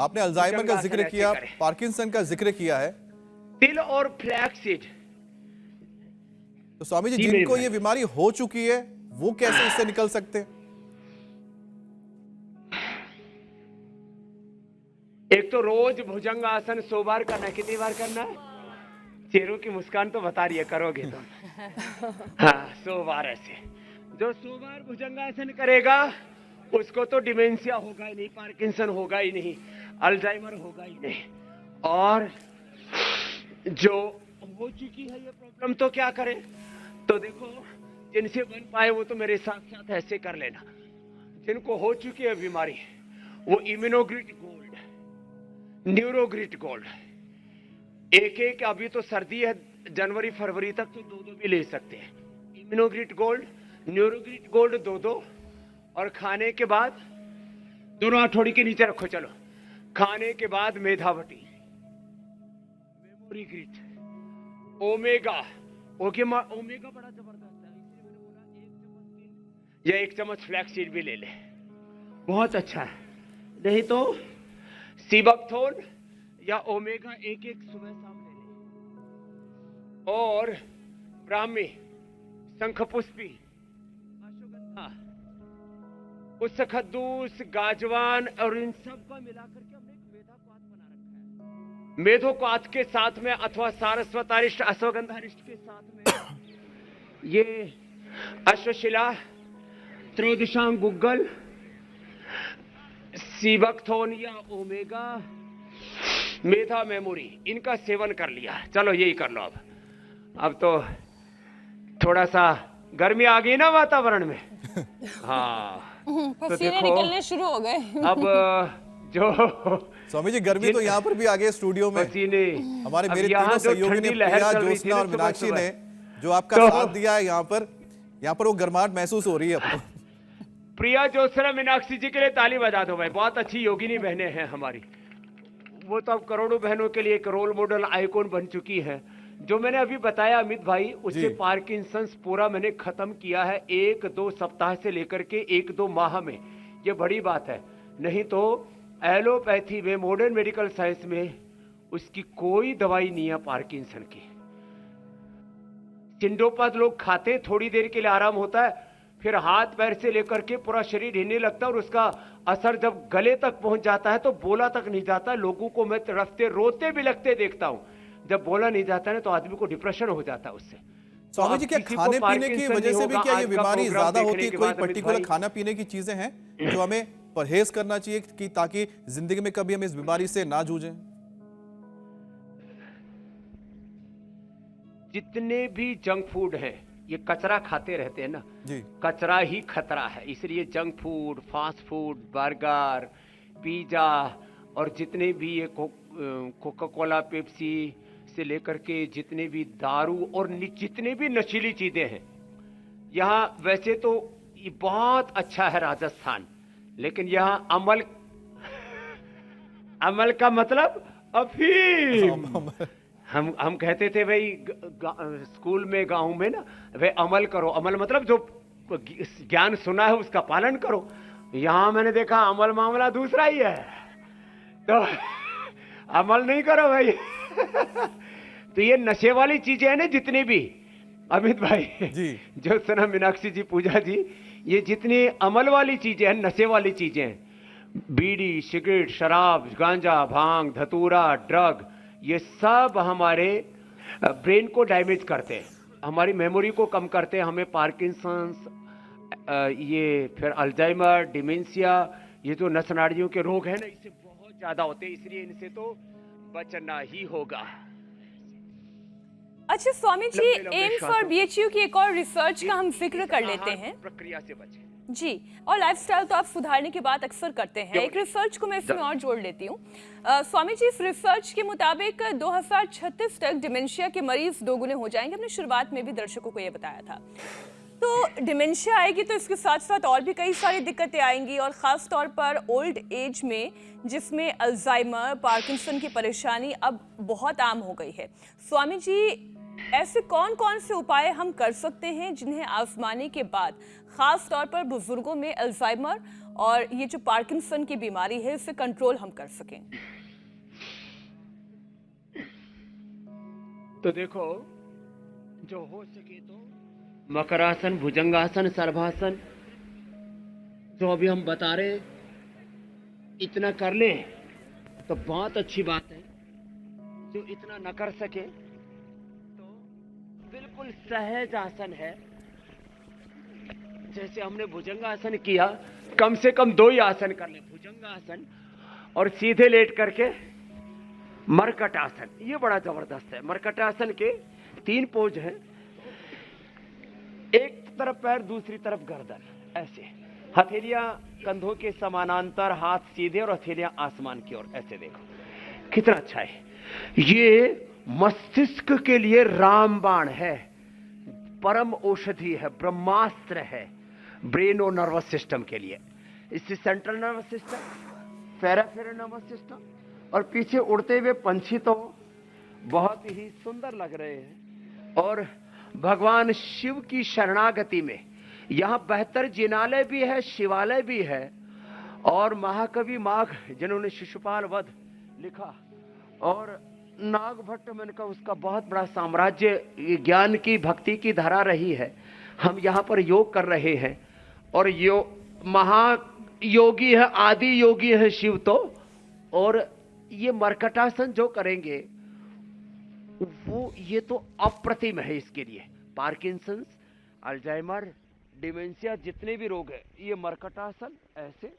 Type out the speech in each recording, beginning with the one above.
आपने अल्जाइमर का जिक्र किया, पार्किंसन का जिक्र किया है, तिल और फ्लैक्सीड। तो स्वामी जी जिनको ये बीमारी हो चुकी है वो कैसे इससे निकल सकते हैं? एक तो रोज भुजंग आसन 100 बार करना है। कितनी बार करना है? चेहरों की मुस्कान तो बता रही है, करोगे तुम? हाँ, 100 बार ऐसे। जो 100 बार भुजंग आसन करेगा उसको तो डिमेंशिया होगा ही नहीं, पार्किंसन होगा ही नहीं, अल्जाइमर होगा ही नहीं। और जो हो चुकी है ये प्रॉब्लम तो क्या करें? तो देखो, जिनसे बन पाए वो तो मेरे साथ साथ ऐसे कर लेना। जिनको हो चुकी है बीमारी वो इम्यूनोग्रिड गोल्ड, न्यूरोग्रिड गोल्ड, एक एक, अभी तो सर्दी है, जनवरी फरवरी तक तो 2-2 भी ले सकते हैं। Immunogrid gold, न्यूरोग्रिड gold 2-2। और खाने के बाद दोनों हथौड़ी के नीचे रखो। चलो, खाने के बाद मेधावटी, मेमोरी ग्रिड, ओमेगा। ओमेगा बड़ा जबरदस्त है, इसलिए मैंने बोला 1 चम्मच तिल या 1 चम्मच फ्लैक्सीड भी ले ले, बहुत अच्छा है। नहीं तो सीबकथोन या ओमेगा 1-1 सुबह शाम ले ले। और ब्राह्मी, शंखपुष्पी, अश्वगंधा, उसखद्दूस, गाजवान और इन सब का मिलाकर के हमने एक मेधाक्वाथ बना रखा है। मेधोक्वाथ के साथ में अथवा सारस्वतारिष्ट, अश्वगंधारिष्ट के साथ में ये अश्वशिला, त्रयोदशांग गुग्गल, सीबकथोन या ओमेगा, मेधा, मेमोरी, इनका सेवन कर लिया। चलो यही कर लो। अब तो थोड़ा सा गर्मी आ गई ना वातावरण में। हाँ, तो देखो निकलने शुरू हो गए। अब जो स्वामी जी गर्मी तो यहाँ पर भी आ गए स्टूडियो में। हमारे मेरे तीनों सहयोगी ने, प्रिया, ज्योत्सना और मीनाक्षी ने जो आपका साथ दिया है, यहाँ पर वो गर्माहट महसूस हो रही है आपको। प्रिया, ज्योत्सना, मीनाक्षी जी के लिए ताली बजा दो भाई, बहुत अच्छी योगिनी बहनें हैं हमारी। वो तो अब करोड़ों बहनों के लिए एक रोल मॉडल, आइकॉन बन चुकी है। जो मैंने अभी बताया अमित भाई, उससे पार्किंसंस पूरा मैंने खत्म किया है 1-2 सप्ताह से लेकर के 1-2 माह में। ये बड़ी बात है। नहीं तो एलोपैथी में, मॉडर्न मेडिकल साइंस में उसकी कोई दवाई नहीं है पार्किंसन की। सिंडोपाद लोग खाते, थोड़ी देर के लिए आराम होता है, फिर हाथ पैर से लेकर के पूरा शरीर हिलने लगता है और उसका असर जब गले तक पहुंच जाता है तो बोला तक नहीं जाता। लोगों को मैं रास्ते रोते बिलखते देखता हूं। जब बोला नहीं जाता है तो आदमी को डिप्रेशन हो जाता है उससे। स्वामी जी, क्या खाने पीने की वजह से भी क्या ये बीमारी ज्यादा होती है? कोई पर्टिकुलर खाना पीने की चीजें हैं जो हमें परहेज करना चाहिए कि ताकि जिंदगी में कभी हम इस बीमारी से ना जूझें? जितने भी जंक फूड है, ये कचरा खाते रहते हैं ना जी, कचरा ही खतरा है। इसलिए junk food, fast food, burger, pizza और जितने भी ये कोका कोला, पेप्सी से लेकर के जितने भी दारू और जितने भी नशीली चीजें हैं, यहाँ वैसे तो ये बहुत अच्छा है राजस्थान, लेकिन यहाँ अमल का मतलब अफीम। हम कहते थे भाई स्कूल में, गांव में ना, भाई अमल करो। अमल मतलब जो ज्ञान सुना है उसका पालन करो। यहाँ मैंने देखा अमल मामला दूसरा ही है, तो अमल नहीं करो भाई। तो ये नशे वाली चीजें हैं ना जितनी भी, अमित भाई जी, ज्योत्सना, मीनाक्षी जी, पूजा जी, ये जितनी अमल वाली चीजें हैं, नशे वाली चीजें हैं, बीड़ी, सिगरेट, शराब, गांजा, भांग, धतूरा, ड्रग, ये सब हमारे ब्रेन को डैमेज करते हैं, हमारी मेमोरी को कम करते हैं, हमें पार्किंसंस, ये फिर अल्जाइमर, डिमेंशिया, ये जो नस नाड़ियों के रोग हैं ना, इससे बहुत ज्यादा होते हैं। इसलिए इनसे तो बचना ही होगा। अच्छा स्वामी जी, एम्स और बीएचयू की एक और रिसर्च का हम जिक्र कर लेते हैं। प्रक्रिया से बचें जी, और लाइफस्टाइल तो आप सुधारने की बात अक्सर करते हैं। एक रिसर्च को मैं इसमें और जोड़ लेती हूँ। स्वामी जी, इस रिसर्च के मुताबिक 2036 तक डिमेंशिया के मरीज दोगुने हो जाएंगे। हमने शुरुआत में भी दर्शकों को ये बताया था। तो डिमेंशिया आएगी तो इसके साथ साथ और भी कई सारी दिक्कतें आएंगी, और ख़ास तौर पर ओल्ड एज में, जिसमें अल्जाइमर, पार्किंसन की परेशानी अब बहुत आम हो गई है। स्वामी जी, ऐसे कौन कौन से उपाय हम कर सकते हैं जिन्हें आजमाने के बाद खास तौर पर बुजुर्गों में अल्जाइमर और ये जो पार्किंसन की बीमारी है इसे कंट्रोल हम कर सकें? तो देखो, जो हो सके तो मकरासन, भुजंगासन, सर्वासन जो अभी हम बता रहे इतना कर ले तो बहुत अच्छी बात है। जो इतना न कर सके तो बिल्कुल सहज आसन है। जैसे हमने भुजंगासन किया, कम से कम 2 ही आसन कर ले, भुजंगासन और सीधे लेट करके मरकटासन। ये बड़ा जबरदस्त है। मरकटासन के 3 पोज हैं, एक तरफ पैर दूसरी तरफ गर्दन, ऐसे हथेलियां कंधों के समानांतर, हाथ सीधे और हथेलियां आसमान की ओर, ऐसे देखो कितना अच्छा है। ये मस्तिष्क के लिए रामबाण है, परम औषधि है, ब्रह्मास्त्र है ब्रेन और नर्वस सिस्टम के लिए। इससे central nervous system, peripheral nervous system और पीछे उड़ते हुए पंछी तो बहुत ही सुंदर लग रहे हैं। और भगवान शिव की शरणागति में यहां बेहतर जिनालय भी है, शिवालय भी है। और महाकवि माघ जिन्होंने शिशुपाल वध लिखा और नागभट्ट में का उसका बहुत बड़ा साम्राज्य ज्ञान की, भक्ति की धारा रही है। हम यहाँ पर योग कर रहे हैं और महायोगी है, आदि योगी है शिव तो। और ये मरकटासन जो करेंगे वो ये तो अप्रतिम है इसके लिए। पार्किंसंस, अल्जाइमर, डिमेंशिया, जितने भी रोग है, ये मरकटासन ऐसे।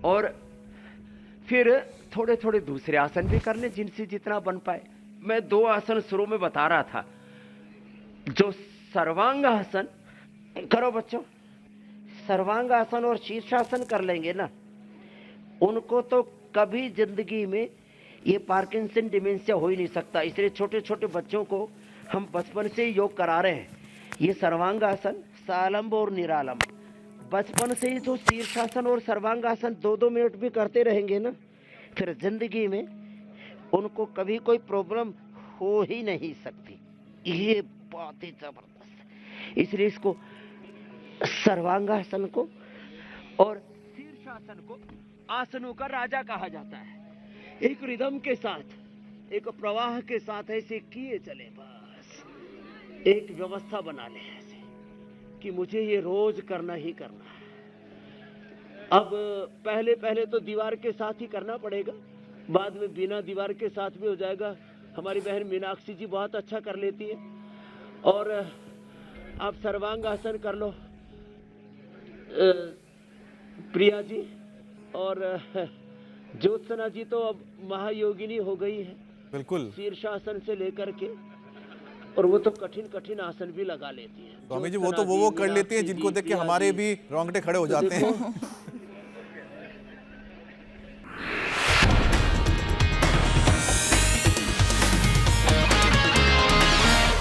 और फिर थोड़े थोड़े दूसरे आसन भी कर ले जिनसे जितना बन पाए। मैं 2 आसन शुरू में बता रहा था। जो सर्वांग आसन करो बच्चों, सर्वांग आसन और शीर्षासन कर लेंगे ना, उनको तो कभी जिंदगी में ये पार्किंसन, डिमेंशिया हो ही नहीं सकता। इसलिए छोटे छोटे बच्चों को हम बचपन से ही योग करा रहे हैं। ये सर्वांग आसन, सालंब और निरालंब, बचपन से ही तो शीर्षासन और सर्वांगासन 2-2 मिनट भी करते रहेंगे ना, फिर जिंदगी में उनको कभी कोई प्रॉब्लम हो ही नहीं सकती। ये बहुत ही जबरदस्त है। इसलिए इसको सर्वांगासन को और शीर्षासन को आसनों का राजा कहा जाता है। एक रिदम के साथ, एक प्रवाह के साथ ऐसे किए चले, बस एक व्यवस्था बना ले ऐसे कि मुझे ये रोज करना ही करना है। अब पहले पहले तो दीवार के साथ ही करना पड़ेगा, बाद में बिना दीवार के साथ भी हो जाएगा। हमारी बहन मीनाक्षी जी बहुत अच्छा कर लेती है। और आप सर्वांग आसन कर लो प्रिया जी, और ज्योत्सना जी तो अब महायोगिनी हो गई है बिल्कुल, शीर्षासन से लेकर के, और वो तो कठिन कठिन आसन भी लगा लेती है। स्वामी जी वो तो वो कर लेती हैं जिनको देख के हमारे भी रोंगटे खड़े हो जाते हैं।